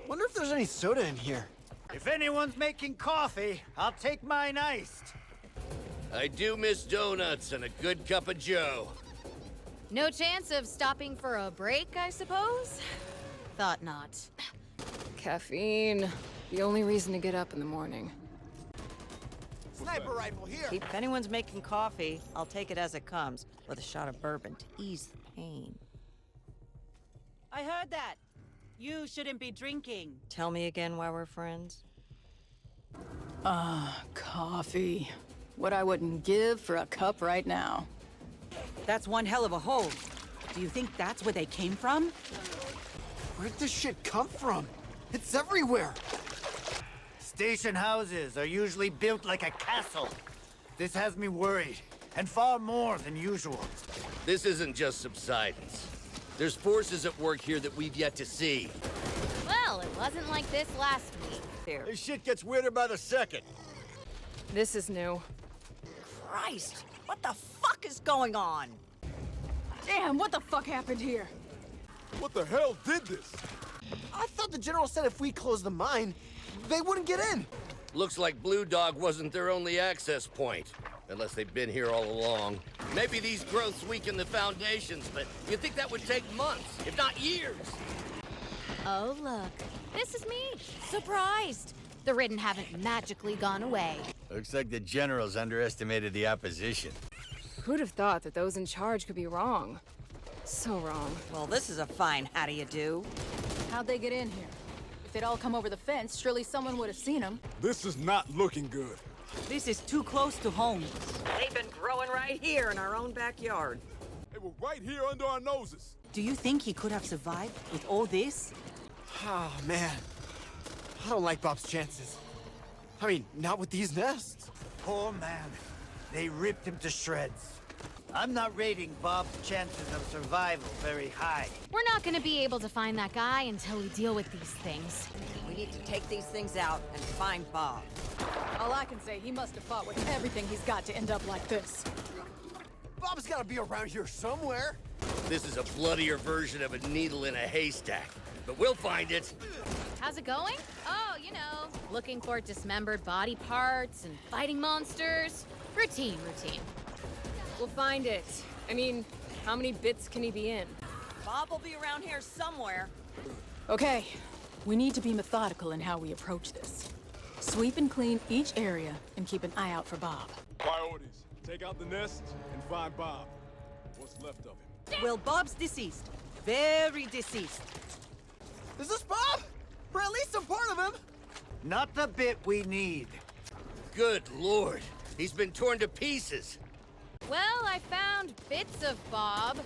Wonder if there's any soda in here. If anyone's making coffee, I'll take mine iced. I do miss donuts and a good cup of joe. No chance of stopping for a break, I suppose? Thought not. Caffeine. The only reason to get up in the morning. Sniper rifle here. If anyone's making coffee, I'll take it as it comes, with a shot of bourbon to ease the pain. I heard that. You shouldn't be drinking. Tell me again why we're friends. Coffee. What I wouldn't give for a cup right now. That's one hell of a hole. Do you think that's where they came from? Where'd this shit come from? It's everywhere. Station houses are usually built like a castle. This has me worried, and far more than usual. This isn't just subsidence. There's forces at work here that we've yet to see. Well, it wasn't like this last week. Here. This shit gets weirder by the second. This is new. Christ! What the fuck is going on? Damn, what the fuck happened here? What the hell did this? I thought the general said if we closed the mine, they wouldn't get in. Looks like Blue Dog wasn't their only access point. Unless they've been here all along. Maybe these growths weaken the foundations, but you'd think that would take months, if not years. Oh, look. This is me. Surprised. The Ridden haven't magically gone away. Looks like the generals underestimated the opposition. Who'd have thought that those in charge could be wrong? So wrong. Well, this is a fine how do you do. How'd they get in here? If they'd all come over the fence, surely someone would have seen them. This is not looking good. This is too close to home. They've been growing right here in our own backyard. They were right here under our noses. Do you think he could have survived with all this? Oh, man. I don't like Bob's chances. I mean, not with these nests. Poor man. They ripped him to shreds. I'm not rating Bob's chances of survival very high. We're not gonna be able to find that guy until we deal with these things. We need to take these things out and find Bob. All I can say, he must have fought with everything he's got to end up like this. Bob's gotta be around here somewhere. This is a bloodier version of a needle in a haystack. But we'll find it. How's it going? Oh, you know, looking for dismembered body parts and fighting monsters. Routine. We'll find it. I mean, how many bits can he be in? Bob will be around here somewhere. Okay, we need to be methodical in how we approach this. Sweep and clean each area and keep an eye out for Bob. Priorities. Take out the nest and find Bob. What's left of him. Well, Bob's deceased. Very deceased. Is this Bob? Or at least a part of him? Not the bit we need. Good lord. He's been torn to pieces. Well, I found bits of Bob.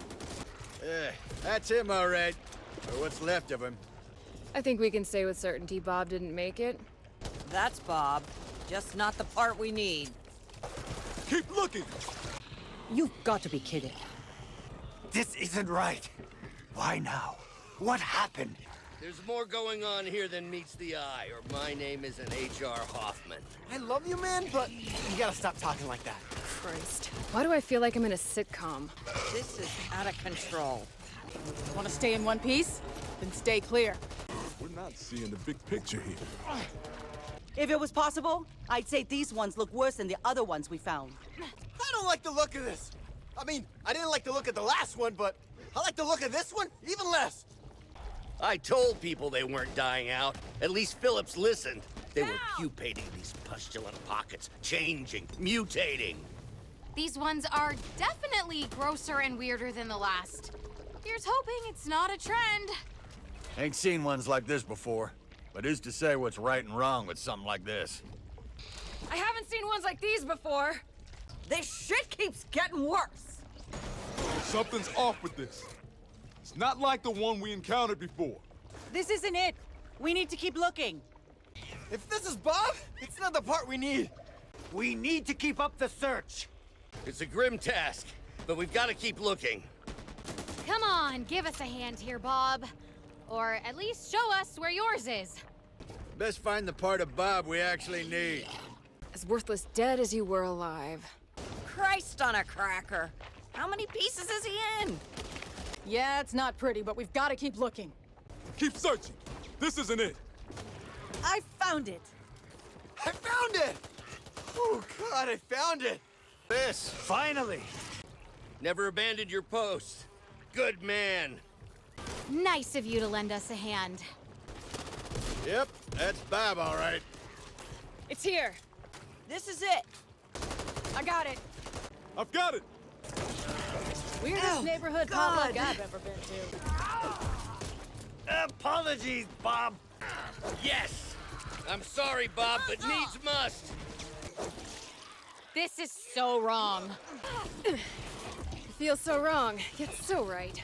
That's him, all right. Or what's left of him. I think we can say with certainty Bob didn't make it. That's Bob. Just not the part we need. Keep looking! You've got to be kidding. This isn't right. Why now? What happened? There's more going on here than meets the eye, or my name isn't H.R. Hoffman. I love you, man, but you gotta stop talking like that. Christ. Why do I feel like I'm in a sitcom? This is out of control. Want to stay in one piece? Then stay clear. We're not seeing the big picture here. If it was possible, I'd say these ones look worse than the other ones we found. I don't like the look of this. I mean, I didn't like the look of the last one, but I like the look of this one even less. I told people they weren't dying out. At least Phillips listened. They were pupating these pustulant pockets, changing, mutating. These ones are definitely grosser and weirder than the last. Here's hoping it's not a trend. Ain't seen ones like this before. But who's to say what's right and wrong with something like this? I haven't seen ones like these before. This shit keeps getting worse. Something's off with this. It's not like the one we encountered before. This isn't it. We need to keep looking. If this is Bob, it's not the part we need. We need to keep up the search. It's a grim task, but we've got to keep looking. Come on, give us a hand here, Bob. Or at least show us where yours is. Best find the part of Bob we actually need. As worthless dead as you were alive. Christ on a cracker. How many pieces is he in? Yeah, it's not pretty, but we've got to keep looking. Keep searching. This isn't it. I found it! I found it! Oh, God, I found it! This, finally! Never abandoned your post. Good man. Nice of you to lend us a hand. Yep, that's Bob, all right. It's here. This is it! I got it. I've got it! Weirdest neighborhood potluck I've ever been to. Apologies, Bob! Yes! I'm sorry, Bob, but needs must. This is so wrong. Feels so wrong, yet so right.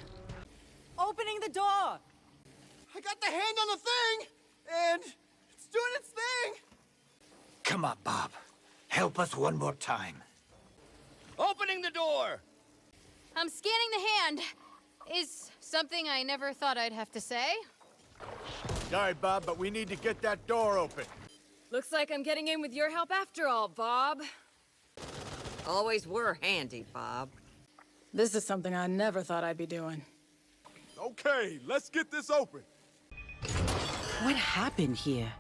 Opening the door! I got the hand on the thing, and it's doing its thing! Come on, Bob. Help us one more time. Opening the door! I'm scanning the hand. Is something I never thought I'd have to say. Sorry, Bob, but we need to get that door open. Looks like I'm getting in with your help after all, Bob. Always were handy, Bob. This is something I never thought I'd be doing. Okay, let's get this open. What happened here?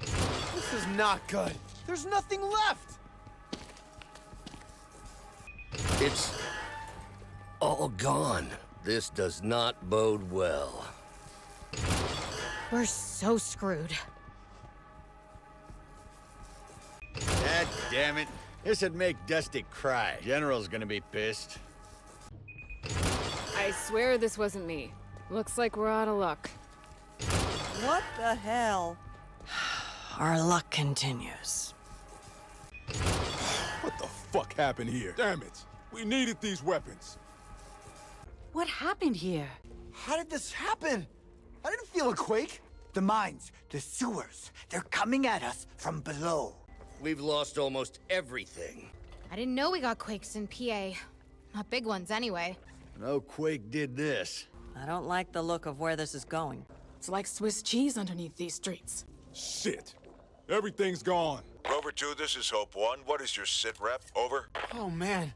This is not good. There's nothing left! It's all gone. This does not bode well. We're so screwed. God damn it. This'd make Dusty cry. General's gonna be pissed. I swear this wasn't me. Looks like we're out of luck. What the hell? Our luck continues. What the fuck happened here? Damn it. We needed these weapons. What happened here? How did this happen? I didn't feel a quake. The mines, the sewers, they're coming at us from below. We've lost almost everything. I didn't know we got quakes in PA. Not big ones, anyway. No quake did this. I don't like the look of where this is going. It's like Swiss cheese underneath these streets. Shit. Everything's gone. Rover 2, this is Hope 1. What is your sit rep? Over. Oh, man.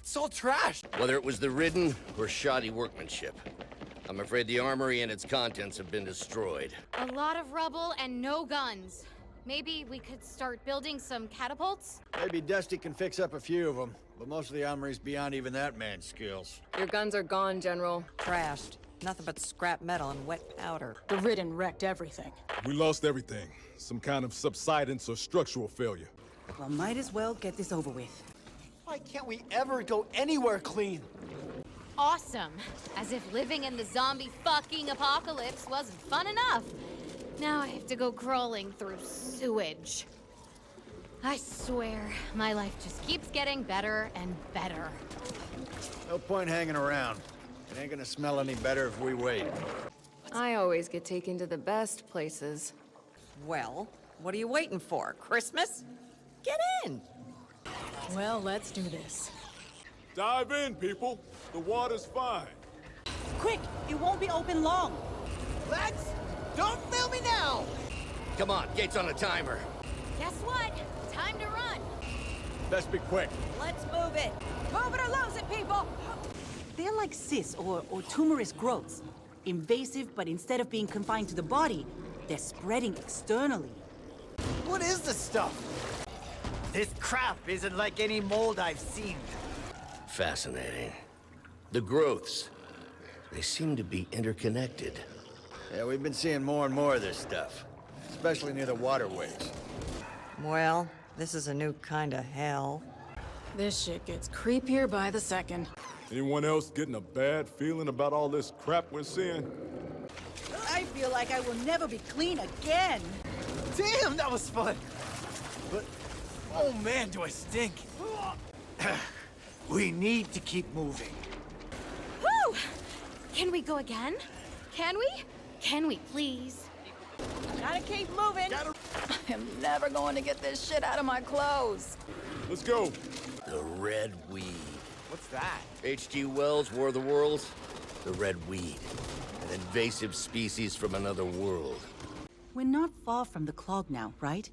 It's all trashed. Whether it was the ridden or shoddy workmanship. I'm afraid the armory and its contents have been destroyed. A lot of rubble and no guns. Maybe we could start building some catapults? Maybe Dusty can fix up a few of them, but most of the armory's beyond even that man's skills. Your guns are gone, General. Trashed. Nothing but scrap metal and wet powder. The Ridden wrecked everything. We lost everything. Some kind of subsidence or structural failure. Well, might as well get this over with. Why can't we ever go anywhere clean? Awesome. As if living in the zombie fucking apocalypse wasn't fun enough. Now I have to go crawling through sewage. I swear, my life just keeps getting better and better. No point hanging around. It ain't gonna smell any better if we wait. I always get taken to the best places. Well, what are you waiting for? Christmas? Get in! Well, let's do this. Dive in, people. The water's fine. Quick! It won't be open long! Lex, don't fail me now! Come on, gate's on a timer. Guess what? Time to run. Best be quick. Let's move it! Move it or lose it, people! They're like cysts or tumorous growths. Invasive, but instead of being confined to the body, they're spreading externally. What is this stuff? This crap isn't like any mold I've seen. Fascinating. The growths, they seem to be interconnected. Yeah, we've been seeing more and more of this stuff, especially near the waterways. Well, this is a new kind of hell. This shit gets creepier by the second. Anyone else getting a bad feeling about all this crap we're seeing? I feel like I will never be clean again! Damn, that was fun! But, oh man, do I stink! We need to keep moving. Whew! Can we go again? Can we? Can we please? Gotta keep moving! I am never going to get this shit out of my clothes. Let's go. The red weed. What's that? H.G. Wells' War of the Worlds? The red weed. An invasive species from another world. We're not far from the Clog now, right?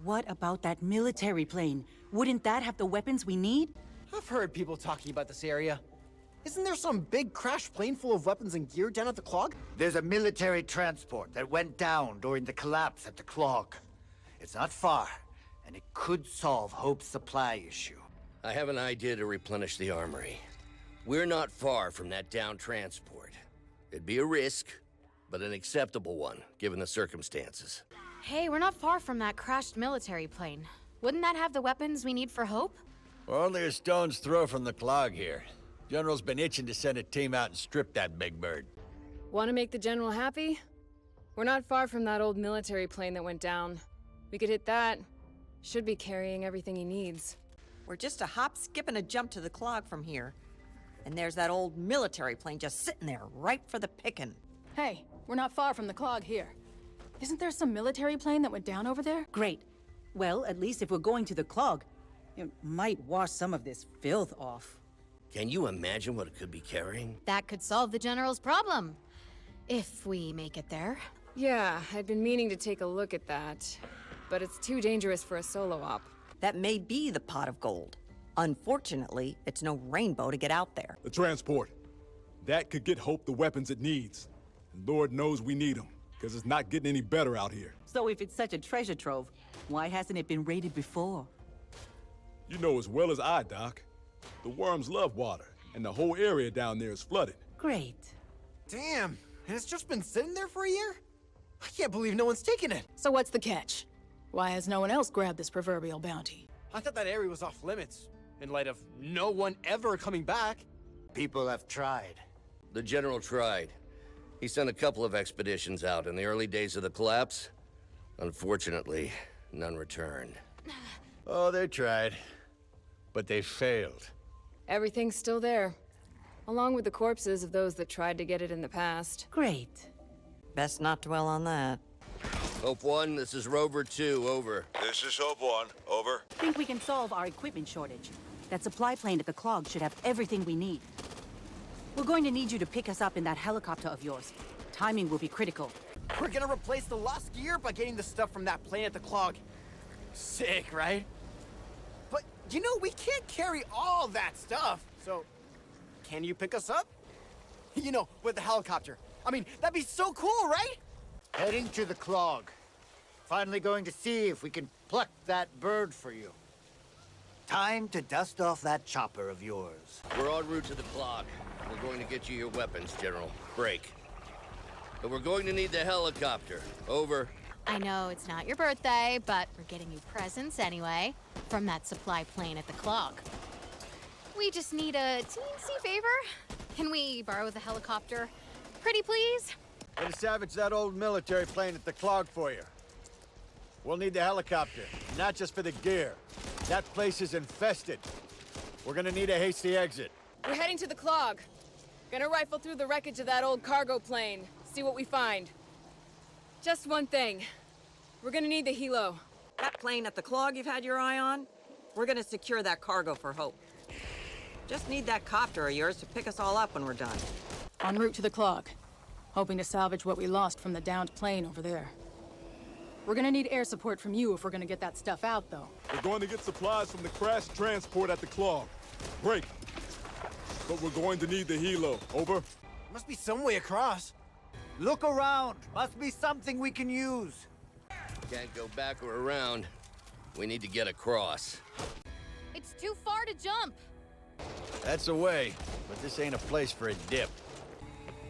What about that military plane? Wouldn't that have the weapons we need? I've heard people talking about this area. Isn't there some big crashed plane full of weapons and gear down at the Clog? There's a military transport that went down during the collapse at the Clog. It's not far, and it could solve Hope's supply issue. I have an idea to replenish the armory. We're not far from that down transport. It'd be a risk, but an acceptable one, given the circumstances. Hey, we're not far from that crashed military plane. Wouldn't that have the weapons we need for Hope? We're only a stone's throw from the Clog here. General's been itching to send a team out and strip that big bird. Want to make the General happy? We're not far from that old military plane that went down. We could hit that. Should be carrying everything he needs. We're just a hop, skip, and a jump to the Clog from here. And there's that old military plane just sitting there, ripe for the picking. Hey, we're not far from the Clog here. Isn't there some military plane that went down over there? Great. Well, at least if we're going to the Clog, it might wash some of this filth off. Can you imagine what it could be carrying? That could solve the General's problem. If we make it there. Yeah, I'd been meaning to take a look at that. But it's too dangerous for a solo op. That may be the pot of gold. Unfortunately, it's no rainbow to get out there. The transport. That could get Hope the weapons it needs. And Lord knows we need them, because it's not getting any better out here. So if it's such a treasure trove, why hasn't it been raided before? You know as well as I, Doc. The worms love water, and the whole area down there is flooded. Great. Damn, and it's just been sitting there for a year? I can't believe no one's taken it. So what's the catch? Why has no one else grabbed this proverbial bounty? I thought that area was off limits, in light of no one ever coming back. People have tried. The General tried. He sent a couple of expeditions out in the early days of the collapse. Unfortunately, none returned. Oh, they tried. But they failed. Everything's still there. Along with the corpses of those that tried to get it in the past. Great. Best not dwell on that. Hope 1, this is Rover 2, over. This is Hope 1. Over. Think we can solve our equipment shortage. That supply plane at the Clog should have everything we need. We're going to need you to pick us up in that helicopter of yours. Timing will be critical. We're gonna replace the lost gear by getting the stuff from that plane at the Clog. Sick, right? But, you know, we can't carry all that stuff. So, can you pick us up? You know, with the helicopter. I mean, that'd be so cool, right? Heading to the Clog. Finally going to see if we can pluck that bird for you. Time to dust off that chopper of yours. We're en route to the Clog. We're going to get you your weapons, General. Break. But we're going to need the helicopter. Over. I know it's not your birthday, but we're getting you presents anyway. From that supply plane at the Clog. We just need a teensy favor. Can we borrow the helicopter? Pretty please? Gonna salvage that old military plane at the Clog for you. We'll need the helicopter, not just for the gear. That place is infested. We're gonna need a hasty exit. We're heading to the Clog. Gonna rifle through the wreckage of that old cargo plane. See what we find. Just one thing. We're gonna need the helo. That plane at the Clog you've had your eye on? We're gonna secure that cargo for Hope. Just need that copter of yours to pick us all up when we're done. En route to the Clog. Hoping to salvage what we lost from the downed plane over there. We're gonna need air support from you if we're gonna get that stuff out, though. We're going to get supplies from the crashed transport at the Clog. Break. But we're going to need the helo. Over. Must be some way across. Look around. Must be something we can use. Can't go back or around. We need to get across. It's too far to jump. That's a way, but this ain't a place for a dip.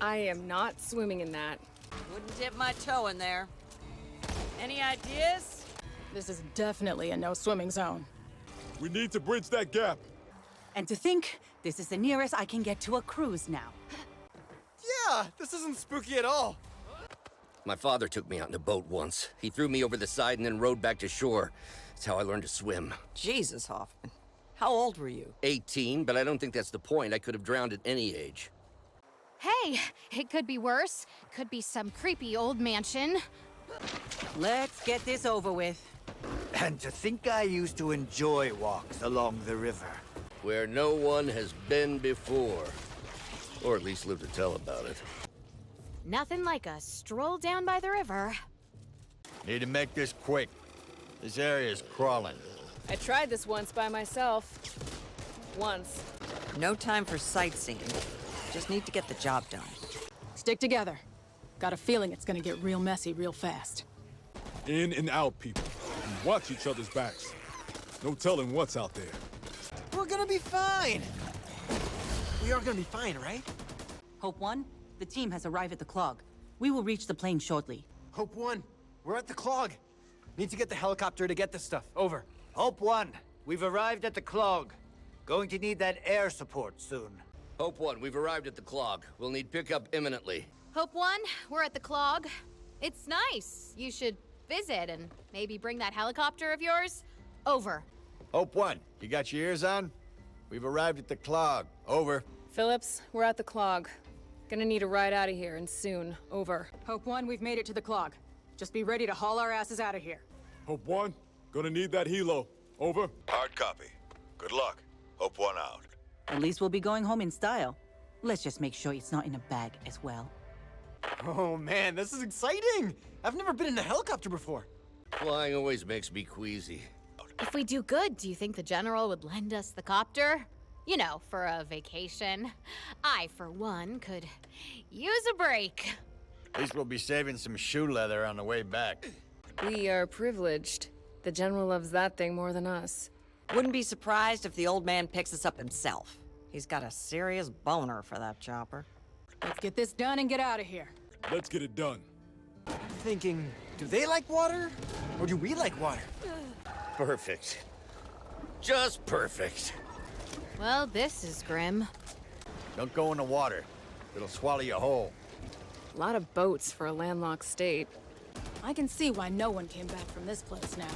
I am not swimming in that. Wouldn't dip my toe in there. Any ideas? This is definitely a no-swimming zone. We need to bridge that gap. And to think, this is the nearest I can get to a cruise now. Yeah, this isn't spooky at all. My father took me out in a boat once. He threw me over the side and then rowed back to shore. That's how I learned to swim. Jesus, Hoffman. How old were you? 18, but I don't think that's the point. I could have drowned at any age. Hey, it could be worse. Could be some creepy old mansion. Let's get this over with. And to think I used to enjoy walks along the river. Where no one has been before. Or at least lived to tell about it. Nothing like a stroll down by the river. Need to make this quick. This area's crawling. I tried this once by myself. Once. No time for sightseeing. Just need to get the job done. Stick together. Got a feeling it's gonna get real messy real fast. In and out, people. And watch each other's backs. No telling what's out there. We're gonna be fine. We are gonna be fine, right? Hope 1, the team has arrived at the Clog. We will reach the plane shortly. Hope 1, we're at the Clog. Need to get the helicopter to get this stuff. Over. Hope 1, we've arrived at the Clog. Going to need that air support soon. Hope 1, we've arrived at the Clog. We'll need pickup imminently. Hope 1, we're at the Clog. It's nice. You should visit and maybe bring that helicopter of yours. Over. Hope 1, you got your ears on? We've arrived at the Clog. Over. Phillips, we're at the Clog. Gonna need a ride out of here, and soon. Over. Hope 1, we've made it to the Clog. Just be ready to haul our asses out of here. Hope 1, gonna need that helo. Over. Hard copy. Good luck. Hope 1 out. At least we'll be going home in style. Let's just make sure it's not in a bag as well. Oh man, this is exciting! I've never been in a helicopter before. Flying always makes me queasy. If we do good, do you think the General would lend us the copter? You know, for a vacation. I, for one, could use a break. At least we'll be saving some shoe leather on the way back. We are privileged. The General loves that thing more than us. Wouldn't be surprised if the old man picks us up himself. He's got a serious boner for that chopper. Let's get this done and get out of here. Let's get it done. I'm thinking, do they like water? Or do we like water? Perfect. Just perfect. Well, this is grim. Don't go in the water. It'll swallow you whole. A lot of boats for a landlocked state. I can see why no one came back from this place now.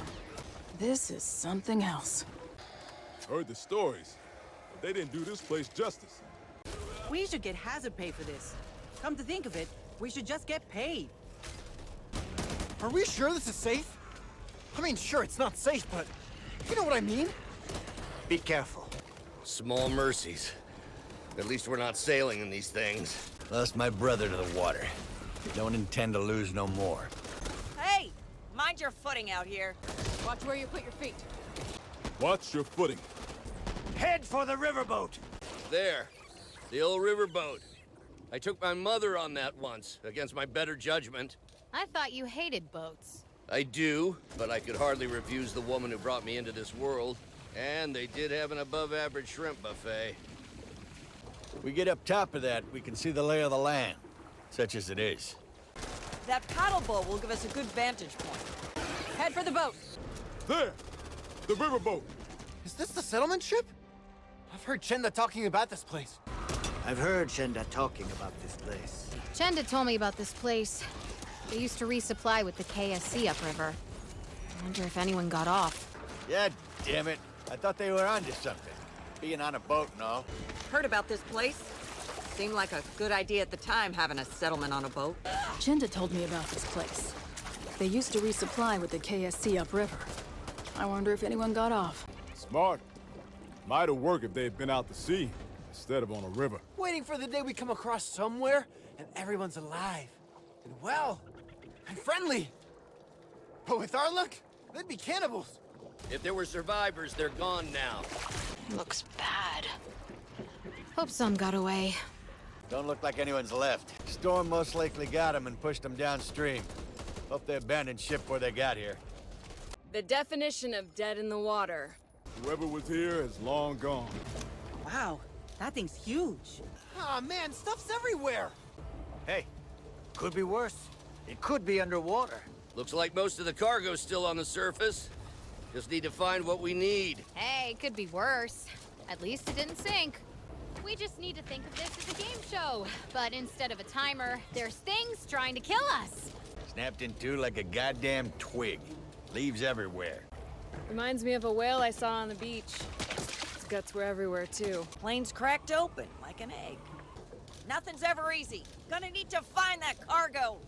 This is something else. Heard the stories, but they didn't do this place justice. We should get hazard pay for this. Come to think of it, we should just get paid. Are we sure this is safe? I mean, sure, it's not safe, but you know what I mean? Be careful. Small mercies. At least we're not sailing in these things. Lost my brother to the water. Don't intend to lose no more. Hey! Mind your footing out here. Watch where you put your feet. Watch your footing. Head for the riverboat! There. The old riverboat. I took my mother on that once, against my better judgment. I thought you hated boats. I do, but I could hardly refuse the woman who brought me into this world. And they did have an above-average shrimp buffet. We get up top of that, we can see the lay of the land, such as it is. That paddle boat will give us a good vantage point. Head for the boat. There! The riverboat! Is this the settlement ship? I've heard Chenda talking about this place. I've heard Shenda talking about this place. Chenda told me about this place. They used to resupply with the KSC upriver. I wonder if anyone got off. Yeah, damn it. I thought they were onto something. Being on a boat and all. Heard about this place? Seemed like a good idea at the time, having a settlement on a boat. Chinda told me about this place. They used to resupply with the KSC upriver. I wonder if anyone got off. Smart. Might have worked if they had been out to sea instead of on a river. Waiting for the day we come across somewhere and everyone's alive and well and friendly. But with our luck, they'd be cannibals. If there were survivors, they're gone now. Looks bad. Hope some got away. Don't look like anyone's left. Storm most likely got them and pushed them downstream. Hope they abandoned ship where they got here. The definition of dead in the water. Whoever was here is long gone. Wow, that thing's huge. Aw, man, stuff's everywhere. Hey, could be worse. It could be underwater. Looks like most of the cargo's still on the surface. Just need to find what we need. Hey, it could be worse. At least it didn't sink. We just need to think of this as a game show. But instead of a timer, there's things trying to kill us. Snapped in two like a goddamn twig. Leaves everywhere. Reminds me of a whale I saw on the beach. Its guts were everywhere, too. Plane's cracked open, like an egg. Nothing's ever easy. Gonna need to find that cargo.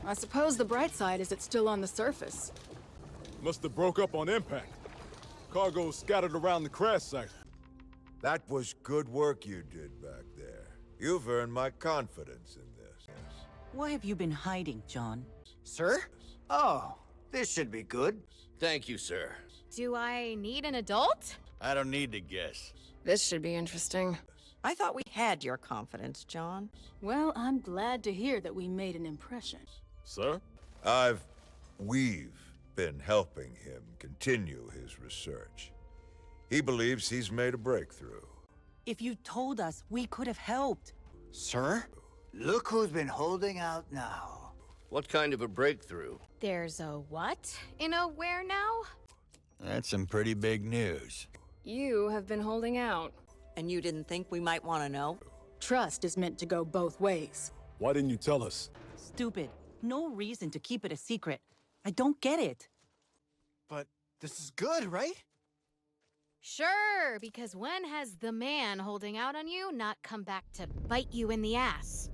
I suppose the bright side is it's still on the surface. Must have broke up on impact. Cargo scattered around the crash site. That was good work you did back there. You've earned my confidence in this. What have you been hiding, John? Sir? Oh, this should be good. Thank you, sir. Do I need an adult? I don't need to guess. This should be interesting. I thought we had your confidence, John. Well, I'm glad to hear that we made an impression. Sir? We've been helping him continue his research. He believes he's made a breakthrough. If you told us, we could have helped. Sir? Look who's been holding out now. What kind of a breakthrough? There's a what in a where now? That's some pretty big news. You have been holding out. And you didn't think we might want to know? Trust is meant to go both ways. Why didn't you tell us? Stupid. No reason to keep it a secret. I don't get it. But this is good, right? Sure, because when has the man holding out on you not come back to bite you in the ass?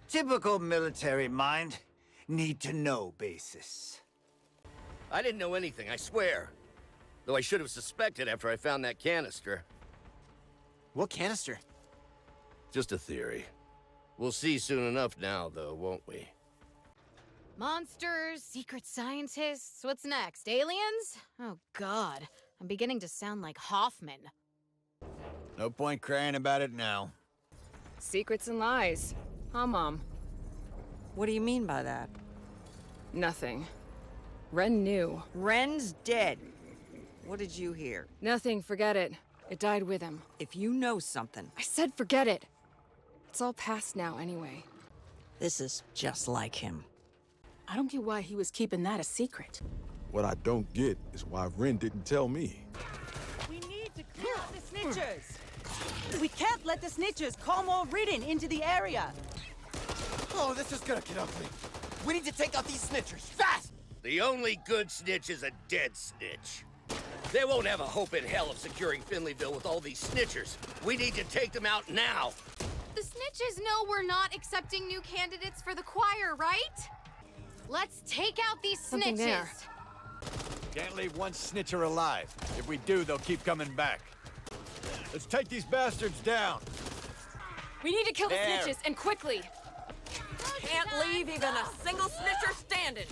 Typical military mind. Need to know basis. I didn't know anything, I swear. Though I should have suspected after I found that canister. What canister? Just a theory. We'll see soon enough now, though, won't we? Monsters, secret scientists, what's next? Aliens? Oh god, I'm beginning to sound like Hoffman. No point crying about it now. Secrets and lies. Huh, Mom? What do you mean by that? Nothing. Ren knew. Ren's dead. What did you hear? Nothing, forget it. It died with him. If you know something, I said forget it. It's all past now anyway. this is just like him. I don't get why he was keeping that a secret. What I don't get is why Ren didn't tell me. We need to clear out the snitchers. We can't let the snitchers call more ridden into the area. Oh, this is gonna get ugly. We need to take out these snitchers, fast! The only good snitch is a dead snitch. They won't have a hope in hell of securing Finleyville with all these snitchers. We need to take them out now. The snitches know we're not accepting new candidates for the choir, right? Let's take out these Something snitches. there. Can't leave one snitcher alive. If we do, they'll keep coming back. Let's take these bastards down. We need to kill the There. snitches, and quickly. Can't leave even a single snitcher standing.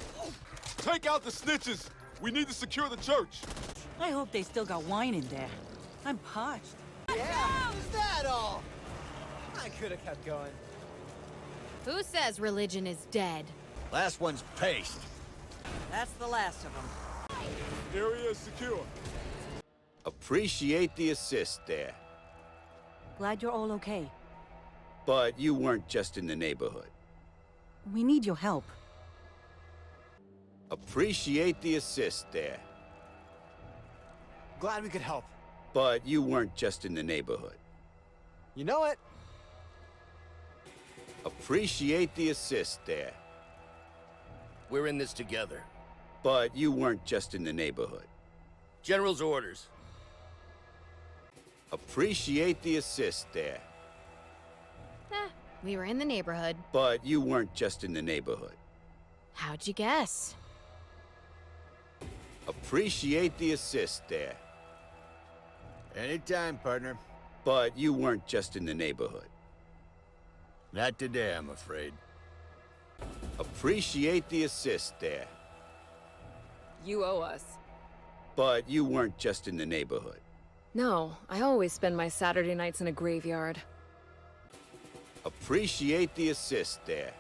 Take out the snitches! We need to secure the church! I hope they still got wine in there. I'm parched. Yeah, is that all? I could have kept going. Who says religion is dead? Last one's paste. That's the last of them. Area is secure. Appreciate the assist there. Glad you're all okay. But you weren't just in the neighborhood. We need your help. Appreciate the assist there. Glad we could help. But you weren't just in the neighborhood. You know it? Appreciate the assist there. We're in this together. But you weren't just in the neighborhood. General's orders. Appreciate the assist there. We were in the neighborhood. But you weren't just in the neighborhood. How'd you guess? Appreciate the assist there. Anytime, partner. But you weren't just in the neighborhood. Not today, I'm afraid. Appreciate the assist there. You owe us. But you weren't just in the neighborhood. No, I always spend my Saturday nights in a graveyard. Appreciate the assist there.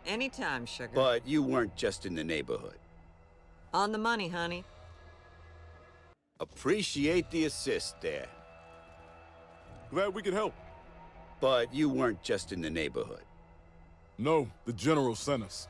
Anytime, sugar. But you weren't just in the neighborhood. On the money, honey. Appreciate the assist there. Glad we could help. But you weren't just in the neighborhood. No, the General sent us.